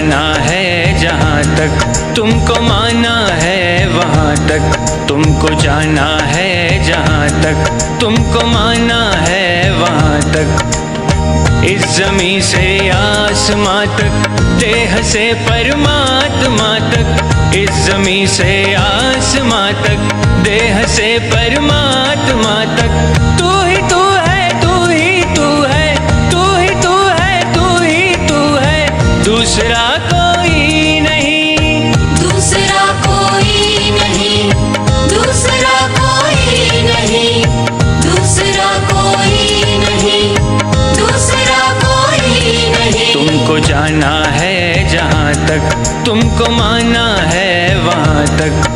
जाना है जहाँ तक, तुमको माना है वहाँ तक। तुमको जाना है जहाँ तक, तुमको माना है वहाँ तक। इस ज़मीं से आसमां तक, देह से परमात्मा तक। इस ज़मीं से आसमां तक, देह से परमात्मा तक। तू ही तू है, तू ही तू है, तू ही तू है, तू ही तू है। दूसरा कोई नहीं, दूसरा कोई नहीं, दूसरा कोई नहीं, दूसरा कोई नहीं, दूसरा कोई नहीं। तुमको जाना है जहाँ तक, तुमको माना है वहाँ तक।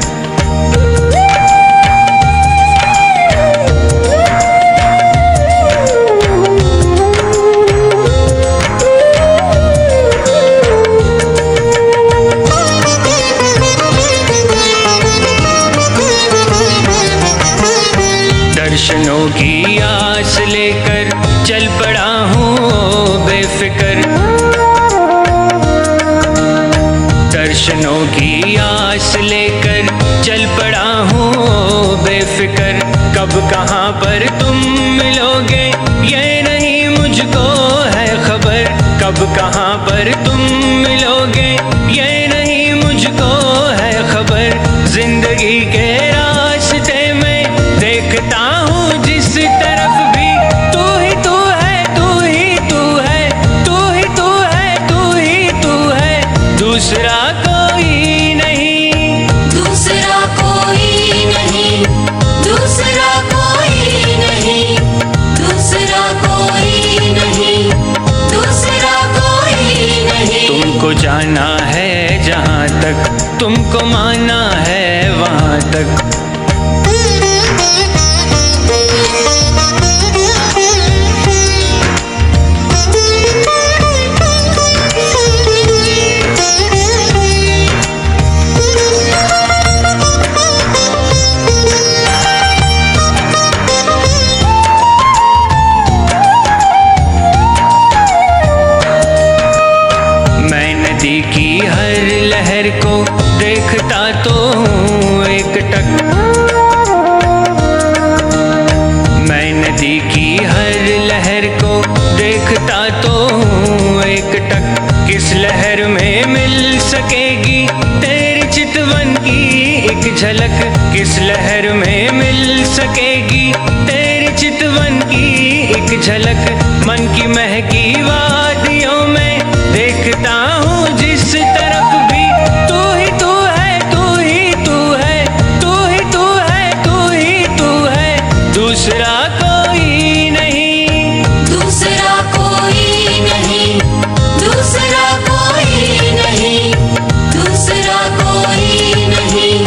दर्शनों की आस लेकर चल पड़ा हूँ बेफिक्र। दर्शनों की आस लेकर चल पड़ा हूँ बेफिक्र। कब कहाँ पर तुम मिलोगे ये नहीं मुझको है खबर। कब कहाँ पर तुम मिलोगे ये नहीं मुझको है खबर। जिंदगी के रास्ते में देखता हूँ जिस तरफ भी, तू ही तू है, तू ही तू है, तू ही तू है, तू ही तू है। दूसरा कोई नहीं, दूसरा कोई नहीं, दूसरा कोई नहीं, दूसरा कोई नहीं, दूसरा कोई नहीं। तुमको जाना है जहाँ तक, तुमको माना है वहाँ तक। नदी की हर लहर को देखता तो हूँ एक टक। मैं नदी की हर लहर को देखता तो हूँ एक टक। किस लहर में मिल सकेगी तेरी चितवन की एक झलक। किस लहर में मिल सकेगी तेरी चितवन की एक झलक। मन की महकी वादियों में देखता हूँ जिस तरफ भी, तू ही तू है, तू ही तू है, तू ही तू है, तू ही तू है। दूसरा कोई नहीं, दूसरा कोई नहीं, दूसरा कोई नहीं, दूसरा कोई नहीं,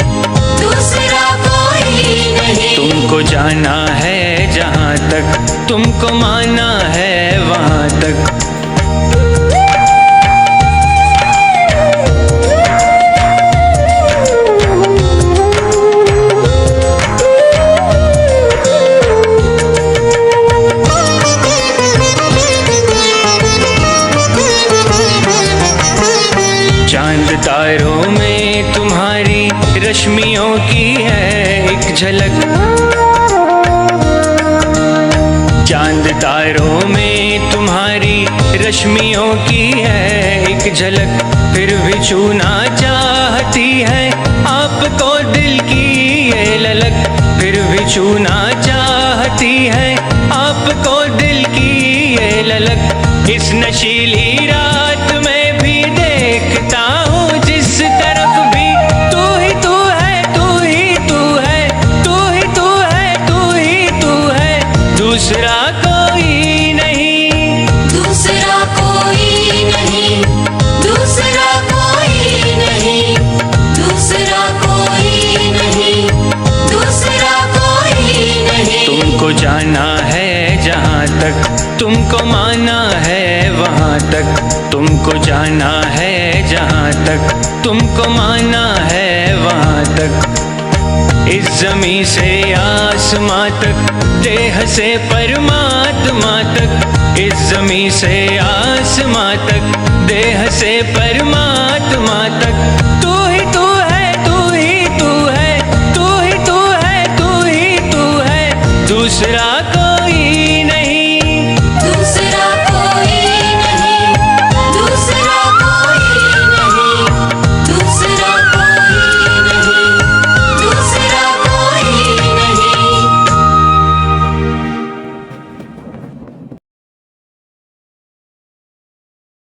दूसरा कोई नहीं। तुमको जाना है जहाँ तक, तुमको माना है वहाँ तक। चांद तारों में तुम्हारी रश्मियों की है एक झलक। चांद तारों में तुम्हारी रश्मियों की है एक झलक। फिर भी छूना चाहती है आपको दिल की ये ललक। फिर भी छूना चाहती है आपको दिल की ये ललक। इस नशीली रात में भी देखता हूँ जिस तरफ भी, तू ही तू है, तू ही तू है, तू ही तू है, तू ही तू है। दूसरा कोई नहीं, दूसरा कोई नहीं, दूसरा कोई नहीं, दूसरा कोई नहीं, दूसरा कोई नहीं। तुमको जाना है जहाँ तक, तुमको माना है वहाँ तक। तुमको जाना है जहाँ तक, तुमको माना है वहाँ तक। इस ज़मीं से आसमां तक, देह से परमात्मा तक। इस ज़मीं से आसमां तक, देह से परमात्मा जहाँ तक